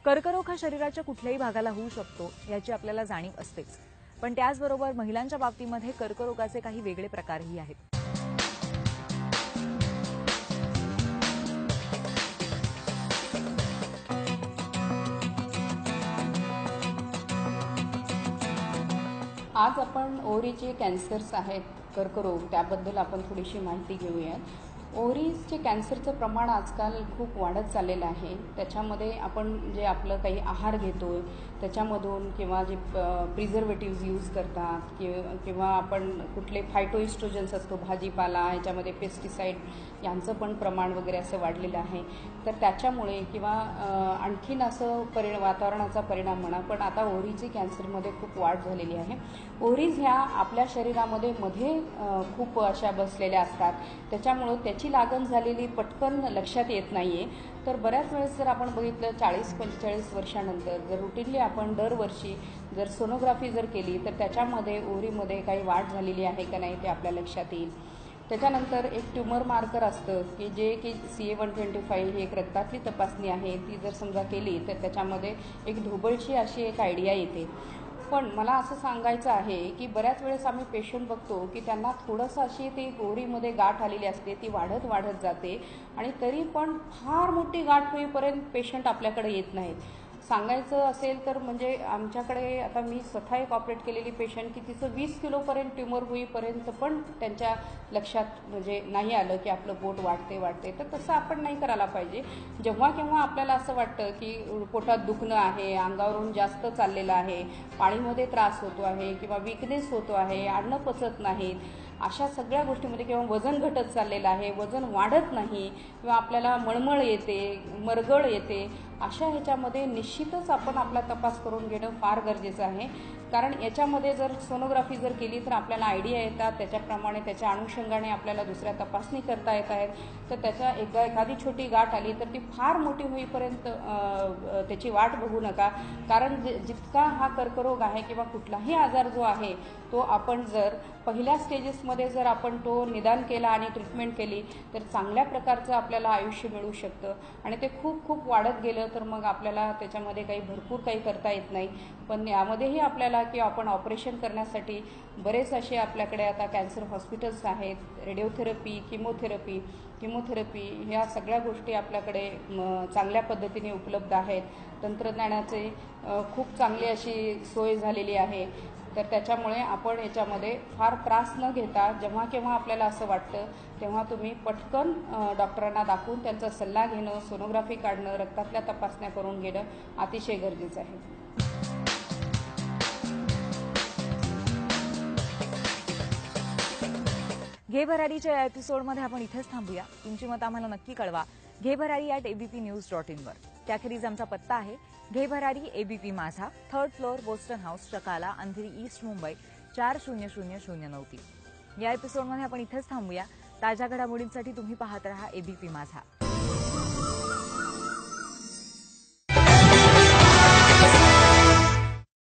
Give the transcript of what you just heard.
कर्करोग हा शरीराच्या कुठल्याही भागाला होऊ शकतो याची आपल्याला जाणीव असतेच, पण त्याचबरोबर महिलांच्या बाबतीमध्ये कर्करोगाचे काही वेगळे प्रकारही आहेत. आज आपण ओव्हरीचे कॅन्सर्स आहेत, कर्करोग, त्याबद्दल आपण थोडीशी माहिती घेऊयात. ओव्हरीजचे कॅन्सरचं प्रमाण आजकाल खूप वाढत चाललेलं आहे. त्याच्यामध्ये आपण जे आपलं काही आहार घेतो त्याच्यामधून किंवा जे प्रिझर्वेटिव्ज यूज करतात किंवा आपण कुठले फायटोइस्ट्रोजन्स असतो भाजीपाला, ह्याच्यामध्ये पेस्टिसाईड यांचं पण प्रमाण वगैरे असं वाढलेलं आहे. तर त्याच्यामुळे किंवा आणखीन असं वातावरणाचा परिणाम म्हणा, पण आता ओव्हरीचे कॅन्सरमध्ये खूप वाढ झालेली आहे. ओव्हरीज ह्या आपल्या शरीरामध्ये खूप अशा बसलेल्या असतात, त्याच्यामुळं त्याची लागण झालेली पटकन लक्षात येत नाही आहे. तर बऱ्याच वेळेस जर आपण बघितलं 40-45 वर्षानंतर जर रुटीनली आपण दरवर्षी जर सोनोग्राफी जर केली तर त्याच्यामध्ये ओव्हरीमध्ये काही वाढ झालेली आहे का नाही ते आपल्या लक्षात येईल. त्याच्यानंतर एक ट्यूमर मार्कर असतं की CA-125 ही एक रक्तातली तपासणी आहे. ती जर समजा केली तर त्याच्यामध्ये एक ढोबळची अशी एक आयडिया येते. पण मला असं सांगायचं आहे की बऱ्याच वेळेस आम्ही पेशंट बघतो की त्यांना थोडंसं अशी ती ओव्हरीमध्ये गाठ आलेली असते, ती वाढत जाते आणि तरी पण फार मोठी गाठ होईपर्यंत पेशंट आपल्याकडे येत नाहीत. सांगायचं असेल तर म्हणजे आमच्याकडे आता मी स्वतः एक ऑपरेट केलेली पेशंट की तिचं 20 किलोपर्यंत ट्यूमर होईपर्यंत पण त्यांच्या लक्षात म्हणजे नाही आलं की आपलं पोट वाढते. तर तसं आपण नाही करायला पाहिजे. जेव्हा केव्हा आपल्याला असं वाटतं की पोटात दुखणं आहे, अंगावरून जास्त चाललेलं आहे, पाळीमध्ये त्रास होतो आहे किंवा विकनेस होतो आहे, अन्न पचत नाहीत, अशा सगळ्या गोष्टीमध्ये किंवा वजन घटत चाललेलं आहे, वजन वाढत नाही किंवा आपल्याला मळमळ येते, मरगळ येते, अशा ह्याच्यामध्ये निश्चितच आपण आपला तपास करून घेणं फार गरजेचं आहे. कारण याच्यामध्ये जर सोनोग्राफी जर केली तर आपल्याला आयडिया येतात, त्याच्याप्रमाणे त्याच्या अनुषंगाने आपल्याला दुसऱ्या तपासणी करता येत आहेत. तर त्याच्या एखादी छोटी गाठ आली तर ती फार मोठी होईपर्यंत त्याची वाट बघू नका. कारण जितका हा कर्करोग आहे किंवा कुठलाही आजार जो आहे तो आपण जर पहिल्या स्टेजेसमध्ये जर आपण तो निदान केला आणि ट्रीटमेंट केली तर चांगल्या प्रकारचं आपल्याला आयुष्य मिळू शकतं. आणि ते खूप वाढत गेलं तर मग आपल्याला त्याच्यामध्ये भरपूर काही करता येत नाही. पण यामध्येही आपल्याला की आपण ऑपरेशन करण्यासाठी बरेच असे आपल्याकडे आता कॅन्सर हॉस्पिटल्स आहेत, रेडिओथेरपी, किमोथेरपी ह्या सगळ्या गोष्टी आपल्याकडे चांगल्या पद्धतीने उपलब्ध आहेत. तंत्रज्ञानाचे खूप चांगली अशी सोय झालेली आहे. तर त्याच्यामुळे आपण याच्यामध्ये फार त्रास न घेता जेव्हा केव्हा आपल्याला असं वाटतं तेव्हा तुम्ही पटकन डॉक्टरांना दाखवून त्यांचा सल्ला घेणं, सोनोग्राफी काढणं, रक्तातल्या तपासण्या करून घेणं अतिशय गरजेचं आहे. घे भरारीच्या या एपिसोडमध्ये आपण इथेच थांबूया. तुमची मतं आम्हाला नक्की कळवा घेभरारी@abpnews.in वर. त्याखेरीज आमचा पत्ता आहे घे भरारी, ABP Majha, 3rd floor, Boston House, Chakala, Andheri east, Mumbai 400093. या एपिसोडमध्ये आपण इथेच थांबूया. ताज्या घडामोडींसाठी तुम्ही पाहत रहा ABP माझा.